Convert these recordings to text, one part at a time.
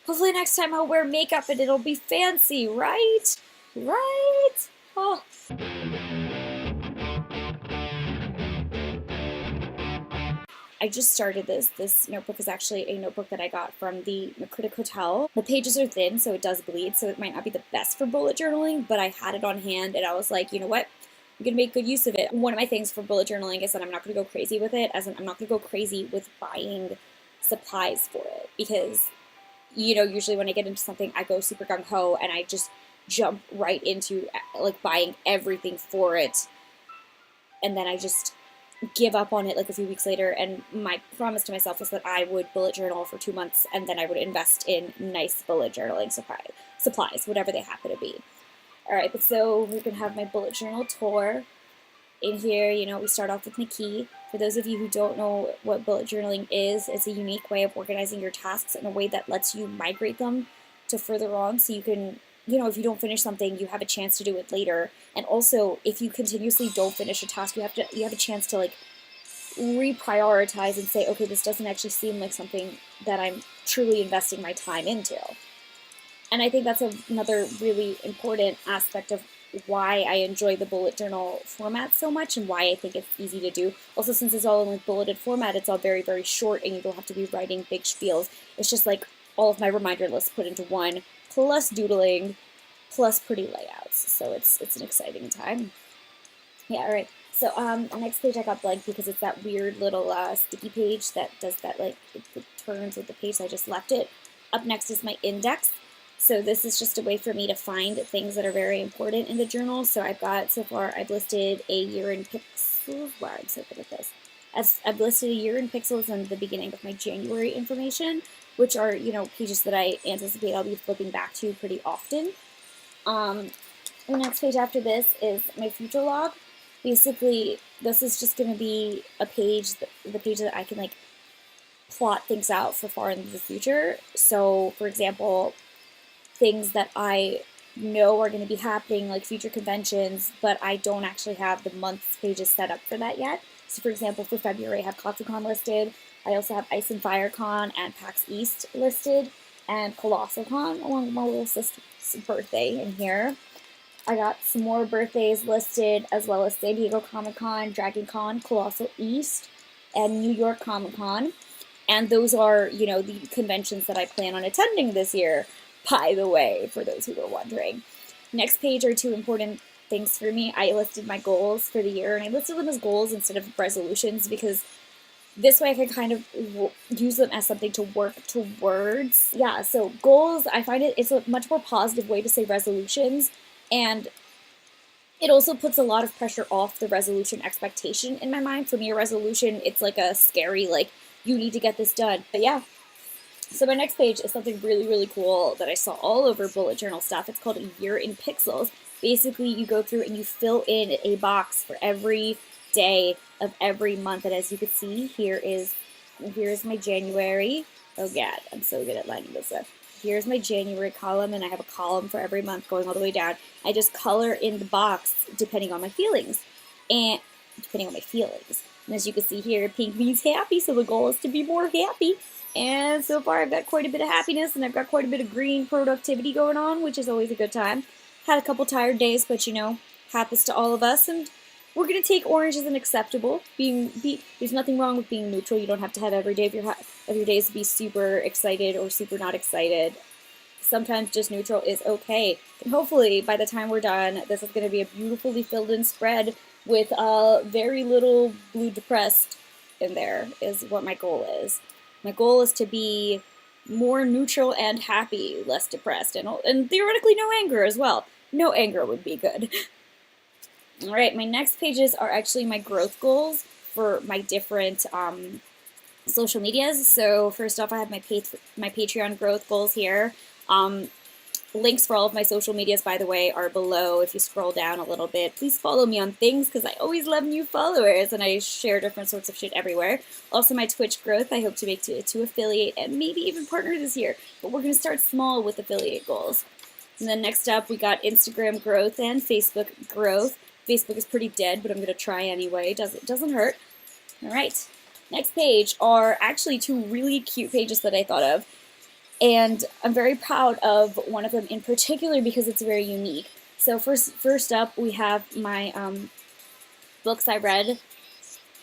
Hopefully next time I'll wear makeup and it'll be fancy, right? Right? Oh. I just started this. This notebook is actually a notebook that I got from the McCritic Hotel. The pages are thin, so it does bleed, so it might not be the best for bullet journaling, but I had it on hand and I was like, you know what? I'm gonna make good use of it. One of my things for bullet journaling is that I'm not gonna go crazy with it, as in I'm not gonna go crazy with buying supplies for it, because usually when I get into something, I go super gung ho and I just jump right into like buying everything for it, and then I just give up on it like a few weeks later. And my promise to myself was that I would bullet journal for 2 months and then I would invest in nice bullet journaling supplies, whatever they happen to be. All right, but so we're gonna have my bullet journal tour. In here, we start off with my key. For those of you who don't know what bullet journaling is, it's a unique way of organizing your tasks in a way that lets you migrate them to further on, so you can, if you don't finish something, you have a chance to do it later. And also, if you continuously don't finish a task, you have a chance to like reprioritize and say, okay, this doesn't actually seem like something that I'm truly investing my time into. And I think that's another really important aspect of why I enjoy the bullet journal format so much and why I think it's easy to do. Also, since it's all in like bulleted format, it's all very, very short and you don't have to be writing big spiels. It's just like all of my reminder lists put into one, plus doodling, plus pretty layouts. So it's an exciting time. Yeah, all right. So the next page I got blank because it's that weird little sticky page that does that, like, it turns with the page, so I just left it. Up next is my index. So this is just a way for me to find things that are very important in the journal. So so far I've listed a year in pixels. Wow, I'm so good at this. I've listed a year in pixels in the beginning of my January information, which are, pages that I anticipate I'll be flipping back to pretty often. The next page after this is my future log. Basically, this is just going to be a page, the page that I can like plot things out for far into the future. So, for example, things that I know are going to be happening, like future conventions, but I don't actually have the month's pages set up for that yet. So, for example, for February, I have ClotsuCon listed. I also have Ice and FireCon and PAX East listed, and ColossalCon along with my little sister's birthday in here. I got some more birthdays listed, as well as San Diego Comic-Con, Dragon Con, Colossal East, and New York Comic-Con. And those are, the conventions that I plan on attending this year, by the way, for those who were wondering. Next page are two important things for me. I listed my goals for the year, and I listed them as goals instead of resolutions because this way I can kind of use them as something to work towards. Yeah, so goals, I find it's a much more positive way to say resolutions, and it also puts a lot of pressure off the resolution expectation in my mind. For me, a resolution, it's like a scary, like, you need to get this done. But yeah. So my next page is something really, really cool that I saw all over bullet journal stuff. It's called A Year in Pixels. Basically, you go through and you fill in a box for every day of every month. And as you can see, here's my January. Oh God, I'm so good at lining this up. Here's my January column, and I have a column for every month going all the way down. I just color in the box depending on my feelings. And as you can see here, pink means happy, so the goal is to be more happy. And so far I've got quite a bit of happiness, and I've got quite a bit of green productivity going on, which is always a good time. Had a couple tired days, but happens to all of us, and we're going to take orange as an acceptable. There's nothing wrong with being neutral. You don't have to have every day of your days be super excited or super not excited. Sometimes just neutral is okay. And hopefully by the time we're done, this is going to be a beautifully filled in spread with very little blue depressed in there, is what my goal is. My goal is to be more neutral and happy, less depressed, and theoretically no anger as well. No anger would be good. All right, my next pages are actually my growth goals for my different social medias. So first off, I have my Patreon growth goals here. Links for all of my social medias, by the way, are below if you scroll down a little bit. Please follow me on things because I always love new followers and I share different sorts of shit everywhere. Also, my Twitch growth, I hope to make to affiliate and maybe even partner this year. But we're going to start small with affiliate goals. And then next up, we got Instagram growth and Facebook growth. Facebook is pretty dead, but I'm going to try anyway. Doesn't hurt. All right. Next page are actually two really cute pages that I thought of. And I'm very proud of one of them in particular because it's very unique. So first up, we have my books I read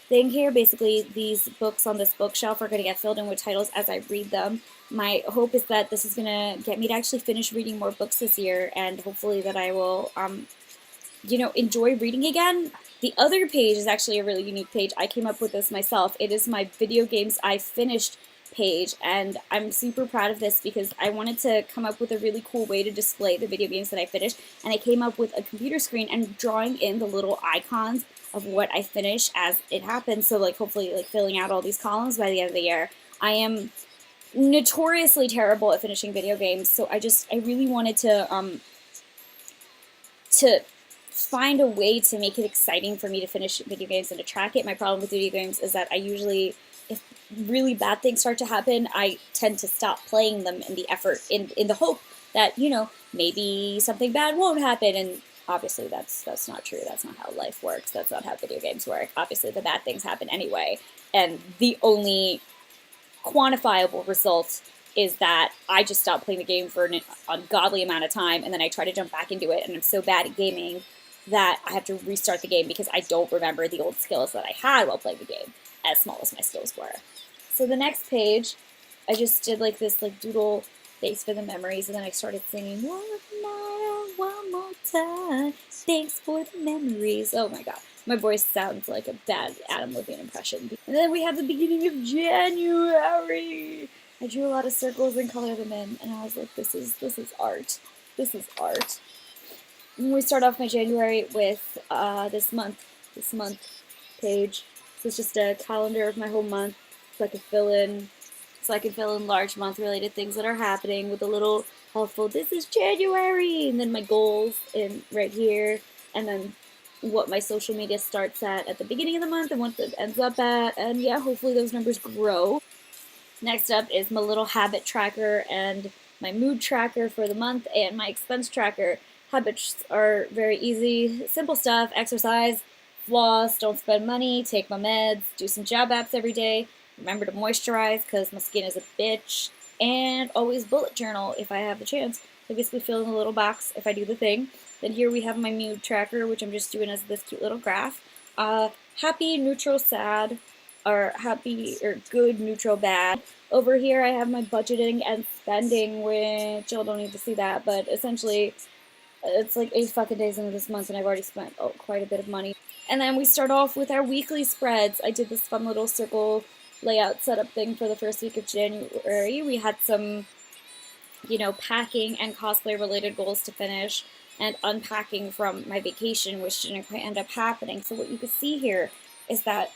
thing here. Basically, these books on this bookshelf are going to get filled in with titles as I read them. My hope is that this is going to get me to actually finish reading more books this year, and hopefully that I will, enjoy reading again. The other page is actually a really unique page. I came up with this myself. It is my video games I finished page, and I'm super proud of this because I wanted to come up with a really cool way to display the video games that I finished, and I came up with a computer screen and drawing in the little icons of what I finish as it happens. So like hopefully like filling out all these columns by the end of the year. I am notoriously terrible at finishing video games, so I really wanted to find a way to make it exciting for me to finish video games and to track it. My problem with video games is that I usually, if really bad things start to happen, I tend to stop playing them in the effort, in the hope that, maybe something bad won't happen. And obviously that's not true. That's not how life works. That's not how video games work. Obviously the bad things happen anyway. And the only quantifiable result is that I just stop playing the game for an ungodly amount of time, and then I try to jump back into it, and I'm so bad at gaming that I have to restart the game because I don't remember the old skills that I had while playing the game, as small as my skills were. So the next page, I just did like this like doodle face for the memories, and then I started singing one more time, thanks for the memories. Oh my god, my voice sounds like a bad Adam Levine impression. And then we have the beginning of January. I drew a lot of circles and colored them in, and I was like, this is art. This is art. And we start off my January with this month page. So it's just a calendar of my whole month, so I can fill in large month related things that are happening with a little helpful, this is January, and then my goals in right here, and then what my social media starts at the beginning of the month and what it ends up at, and yeah, hopefully those numbers grow. Next up is my little habit tracker and my mood tracker for the month and my expense tracker. Habits are very easy, simple stuff: exercise, floss, don't spend money, take my meds, do some job apps every day, remember to moisturize because my skin is a bitch, and always bullet journal if I have the chance. So basically fill in the little box if I do the thing. Then here we have my mood tracker, which I'm just doing as this cute little graph. Happy, neutral, sad, or happy or good, neutral, bad. Over here I have my budgeting and spending, which y'all don't need to see that, but essentially it's like 8 fucking days into this month and I've already spent quite a bit of money. And then we start off with our weekly spreads. I did this fun little circle layout setup thing for the first week of January. We had some, packing and cosplay related goals to finish, and unpacking from my vacation, which didn't quite end up happening. So what you can see here is that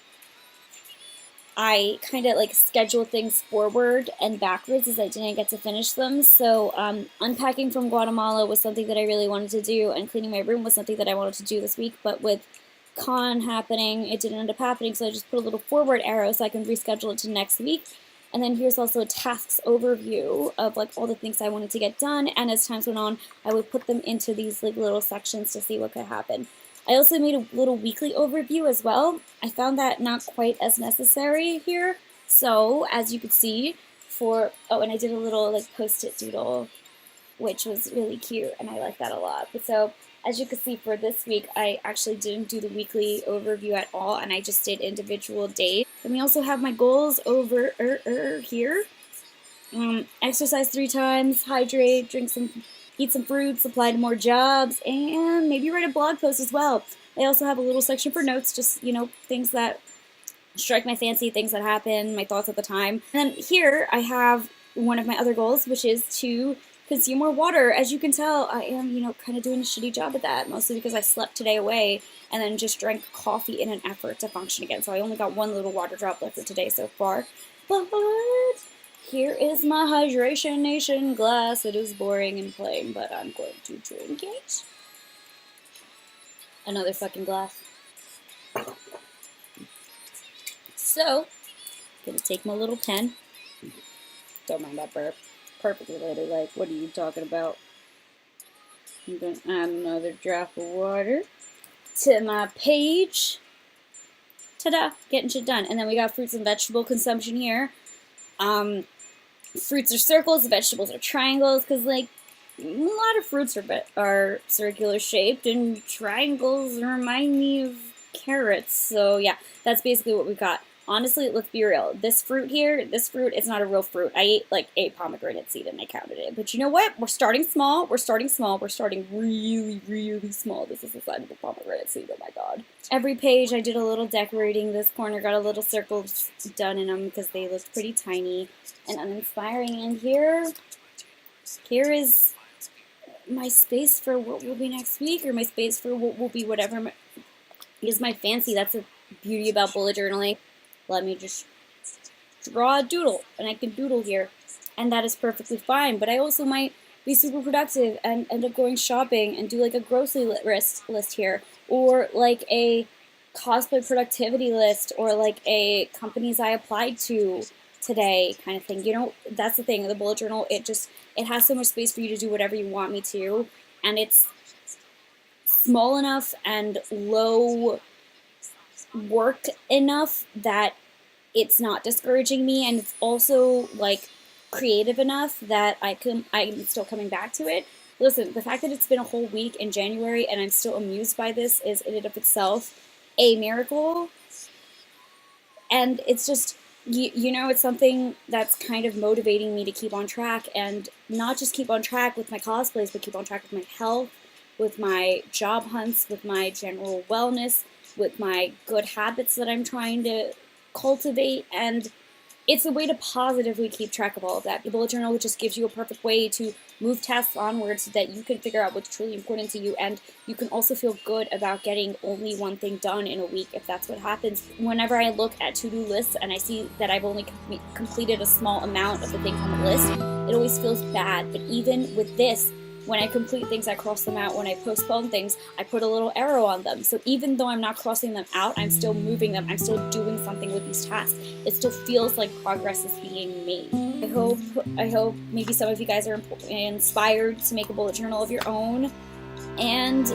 I kind of like scheduled things forward and backwards as I didn't get to finish them. So unpacking from Guatemala was something that I really wanted to do, and cleaning my room was something that I wanted to do this week, but with con happening, it didn't end up happening, so I just put a little forward arrow so I can reschedule it to next week. And then here's also a tasks overview of like all the things I wanted to get done, and as times went on, I would put them into these like little sections to see what could happen. I also made a little weekly overview as well. I found that not quite as necessary here. So as you could see, and I did a little like post-it doodle, which was really cute, and I like that a lot. But so as you can see for this week, I actually didn't do the weekly overview at all, and I just did individual days. Then we also have my goals over here. Exercise 3 times, hydrate, eat some fruits, apply to more jobs, and maybe write a blog post as well. I also have a little section for notes, just, things that strike my fancy, things that happen, my thoughts at the time. And then here I have one of my other goals, which is to consume more water. As you can tell, I am, kind of doing a shitty job at that, mostly because I slept today away and then just drank coffee in an effort to function again. So I only got one little water droplet for today so far. But here is my Hydration Nation glass. It is boring and plain, but I'm going to drink it. Another fucking glass. So, I'm gonna take my little pen. Don't mind that burp. Perfectly ladylike. What are you talking about? I'm gonna add another drop of water to my page. Ta-da! Getting shit done. And then we got fruits and vegetable consumption here. Fruits are circles, vegetables are triangles, because, like, a lot of fruits are circular shaped, and triangles remind me of carrots. So yeah, that's basically what we got. Honestly, let's be real. This fruit here, this fruit is not a real fruit. I ate like a pomegranate seed and I counted it. But you know what? We're starting small. We're starting small. We're starting really, really small. This is the size of a pomegranate seed. Oh my god. Every page I did a little decorating. This corner got a little circle done in them because they looked pretty tiny and uninspiring. And here is my space for what will be next week, or my space for what will be whatever is my fancy. That's the beauty about bullet journaling. Let me just draw a doodle, and I can doodle here, and that is perfectly fine. But I also might be super productive and end up going shopping and do like a grocery list here, or like a cosplay productivity list, or like a companies I applied to today kind of thing. You know, that's the thing. The bullet journal, it has so much space for you to do whatever you want me to, and it's small enough and low work enough that it's not discouraging me, and it's also like creative enough that I'm still coming back to it. Listen, the fact that it's been a whole week in January and I'm still amused by this is in and of itself a miracle. And it's just, you know, it's something that's kind of motivating me to keep on track, and not just keep on track with my cosplays, but keep on track with my health, with my job hunts, with my general wellness, with my good habits that I'm trying to cultivate. And it's a way to positively keep track of all of that. The bullet journal just gives you a perfect way to move tasks onward so that you can figure out what's truly important to you, and you can also feel good about getting only one thing done in a week if that's what happens. Whenever I look at to-do lists and I see that I've only completed a small amount of the things on the list, it always feels bad. But even with this, when I complete things, I cross them out. When I postpone things, I put a little arrow on them. So even though I'm not crossing them out, I'm still moving them. I'm still doing something with these tasks. It still feels like progress is being made. I hope maybe some of you guys are inspired to make a bullet journal of your own. And,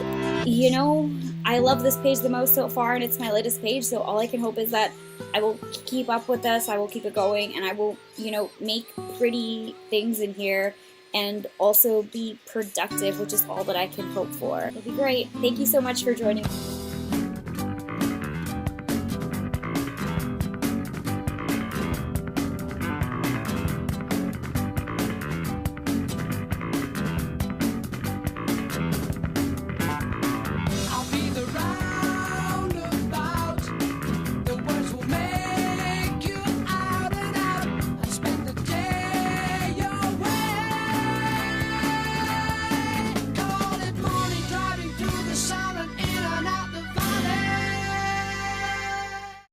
you know, I love this page the most so far, and it's my latest page, so all I can hope is that I will keep up with this, I will keep it going, and I will, you know, make pretty things in here and also be productive, which is all that I can hope for. It'll be great. Thank you so much for joining me.